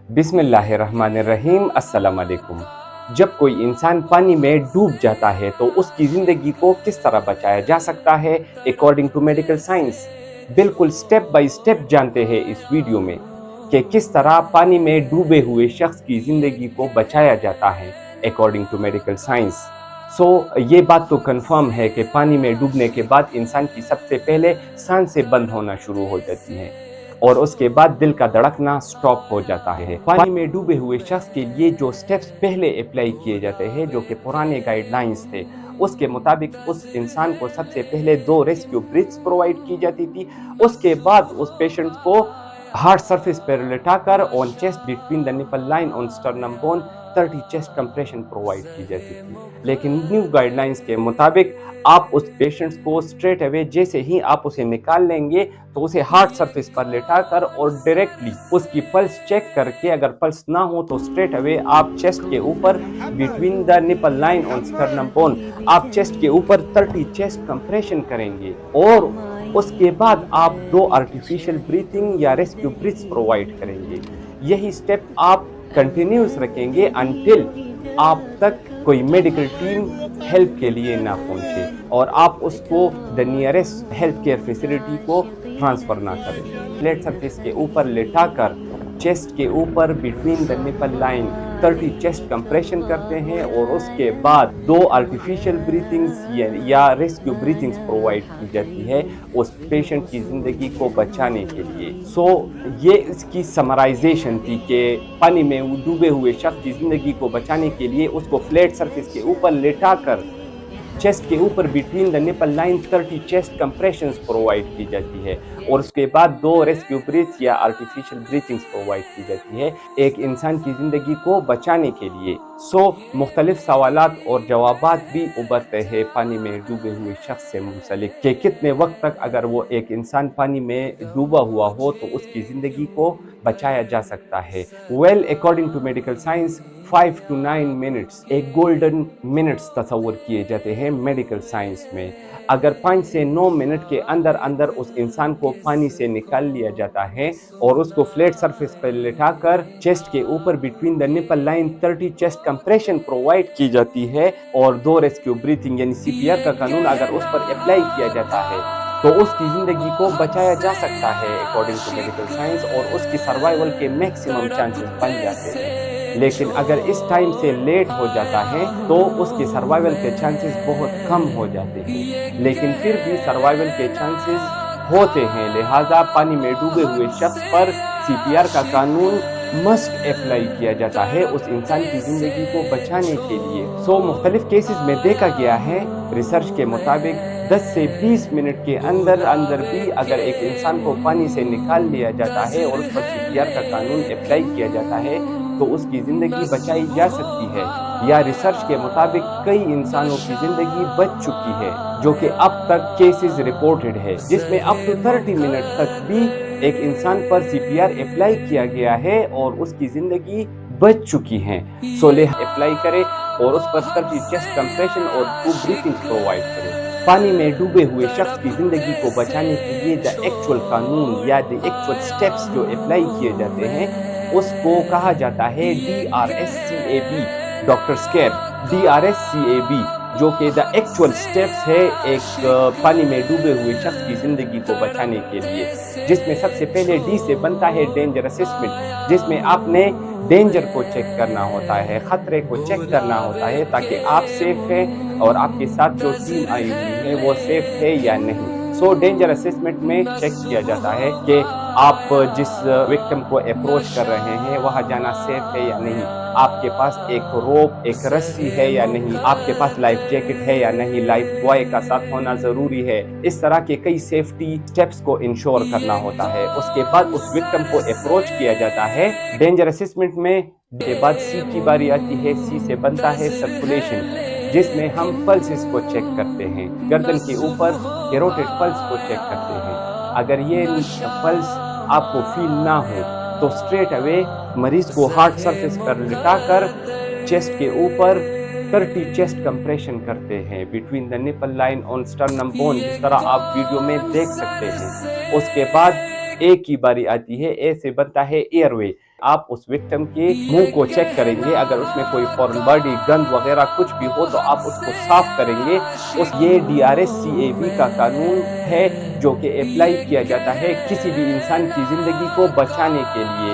बिस्मिल्लाहिर्रहमानिर्रहीम अस्सलाम वालेकुम। जब कोई इंसान पानी में डूब जाता है तो उसकी ज़िंदगी को किस तरह बचाया जा सकता है अकॉर्डिंग टू मेडिकल साइंस। बिल्कुल स्टेप बाय स्टेप जानते हैं इस वीडियो में कि किस तरह पानी में डूबे हुए शख्स की ज़िंदगी को बचाया जाता है अकॉर्डिंग टू मेडिकल साइंस। ये बात तो कंफर्म है कि पानी में डूबने के बाद इंसान की सबसे पहले सांसें बंद होना शुरू हो जाती हैं और उसके बाद दिल का धड़कना स्टॉप हो जाता है। पानी में डूबे हुए शख्स के लिए जो स्टेप्स पहले अप्लाई किए जाते हैं, जो कि पुराने गाइडलाइंस थे, उसके मुताबिक उस इंसान को सबसे पहले 2 रेस्क्यू ब्रीथ्स प्रोवाइड की जाती थी। उसके बाद उस पेशेंट को हार्ड सरफेस पर लिटाकर on chest between the nipple line on sternum bone 30 chest compression provide की जाती थी। लेकिन न्यू गाइडलाइंस के मुताबिक आप उस पेशेंट्स को स्ट्रेट अवे जैसे ही आप उसे निकाल लेंगे तो उसे हार्ड सरफेस पर लेटाकर और डायरेक्टली उसकी पल्स चेक करके, अगर पल्स ना हो तो स्ट्रेट अवे आप चेस्ट के ऊपर between the nipple line on sternum bone आप चेस्ट के ऊपर 30 चेस्ट कंप्रेशन करेंगे और उसके बाद आप 2 आर्टिफिशियल ब्रीथिंग या रेस्क्यू ब्रीथ्स प्रोवाइड करेंगे। यही स्टेप आप कंटिन्यूस रखेंगे अनटिल आप तक कोई मेडिकल टीम हेल्प के लिए ना पहुंचे और आप उसको the nearest health care facility को ट्रांसफर ना करें। फ्लैट सरफेस के ऊपर लेटाकर चेस्ट के ऊपर between the nipple line 30 chest compression करते हैं और उसके बाद 2 आर्टिफिशियल ब्रीथिंग्स या रेस्क्यू ब्रीथिंग्स प्रोवाइड की जाती है उस पेशेंट की ज़िंदगी को बचाने के लिए। ये इसकी समराइजेशन थी कि पानी में डूबे हुए शख्स की ज़िंदगी को बचाने के लिए उसको फ्लैट सरफेस के ऊपर लेटाकर चेस्ट के ऊपर between the nipple line 30 chest compressions provide की जाती है और उसके बाद 2 रेस्क्यू ब्रीथ्स या आर्टिफिशियल ब्रीथिंग्स प्रोवाइड की जाती है एक इंसान की ज़िंदगी को बचाने के लिए। मुख्तलिफ सवालात और जवाबात भी उभरते हैं पानी में डूबे हुए शख्स से मुंसलिक कि कितने वक्त तक अगर वो एक इंसान पानी में डूबा हुआ हो तो उसकी ज़िंदगी को बचाया जा सकता है। According to medical science 5 to 9 minutes एक गोल्डन मिनट्स तस्वर किए जाते हैं मेडिकल साइंस में। अगर 5 से 9 मिनट के अंदर अंदर उस इंसान को पानी से निकाल लिया जाता है और उसको फ्लैट सरफेस पर लेटाकर चेस्ट के ऊपर between the nipple line 30 chest compression provide की जाती है और 2 रेस्क्यू ब्रीथिंग यानी सीपीआर का कानून अगर उस पर अप्लाई किया जाता है तो उसकी ज़िंदगी को बचाया जा सकता है अकॉर्डिंग टू मेडिकल साइंस और उसकी सर्वाइवल के मैक्सिमम चांसेस बन जाते हैं। लेकिन अगर इस टाइम से लेट हो जाता है तो उसके सर्वाइवल के चांसेस बहुत कम हो जाते हैं, लेकिन फिर भी सर्वाइवल के चांसेस होते हैं। लिहाजा पानी में डूबे हुए शख्स पर सीपीआर का कानून मस्ट अप्लाई किया जाता है उस इंसान की ज़िंदगी को बचाने के लिए। मुख्तलिफ केसेस में देखा गया है रिसर्च के मुताबिक 10 से 20 मिनट के अंदर अंदर भी अगर एक इंसान को पानी से निकाल लिया जाता है और उस पर सीपीआर का कानून अप्लाई किया जाता है तो उसकी ज़िंदगी बचाई जा सकती है। या रिसर्च के मुताबिक कई इंसानों की ज़िंदगी बच चुकी है जो कि अब तक केसेस रिपोर्टेड है जिसमें अप टू 30 मिनट तक भी एक इंसान पर सीपीआर अप्लाई किया गया है और उसकी ज़िंदगी बच चुकी है। अप्लाई करें और उस पर 30 चेस्ट कंप्रेशन और 2 ब्रीथिंग प्रोवाइड करें। पानी में डूबे हुए शख्स की ज़िंदगी को बचाने के लिए द एक्चुअल कानून या द एक्चुअल स्टेप्स जो अप्लाई किए जाते हैं उसको कहा जाता है DRSCAB, डॉक्टर स्केप DRSCAB, जो कि द एक्चुअल स्टेप्स है एक पानी में डूबे हुए शख्स की ज़िंदगी को बचाने के लिए, जिसमें सबसे पहले D से बनता है डेंजर असेसमेंट, जिसमें आपने डेंजर को चेक करना होता है, खतरे को चेक करना होता है ताकि आप सेफ हैं और आपके साथ जो टीम आई हुई है वो सेफ है या नहीं। डेंजर असेसमेंट में चेक किया जाता है कि आप जिस विक्टिम को अप्रोच कर रहे हैं वहाँ जाना सेफ है या नहीं, आपके पास एक रोप एक रस्सी है या नहीं, आपके पास लाइफ जैकेट है या नहीं, लाइफ बॉय का साथ होना ज़रूरी है। इस तरह के कई सेफ्टी स्टेप्स को इंश्योर करना होता है। उसके बाद उस विक्टिम को अप्रोच किया जाता है डेंजर असेसमेंट में। के बाद सी की बारी आती है। सी से बनता है सर्कुलेशन, जिसमें हम पल्सेस को चेक करते हैं, गर्दन के ऊपर कैरोटिड पल्स को चेक करते हैं। अगर ये पल्स आपको फील ना हो तो स्ट्रेट अवे मरीज को हार्ड सरफेस पर लिटाकर चेस्ट के ऊपर 30 चेस्ट कंप्रेशन करते हैं between the nipple line on sternum bone, जिस तरह आप वीडियो में देख सकते हैं। उसके बाद ए की बारी आती है। ए से बनता है एयरवे। آپ اس وکٹم کے منہ کو چیک کریں گے، اگر اس میں کوئی فورن باڈی گند وغیرہ کچھ بھی ہو تو آپ اس کو صاف کریں گے۔ یہ DRSCAB کا قانون ہے جو کہ اپلائی کیا جاتا ہے کسی بھی انسان کی زندگی کو بچانے کے لیے۔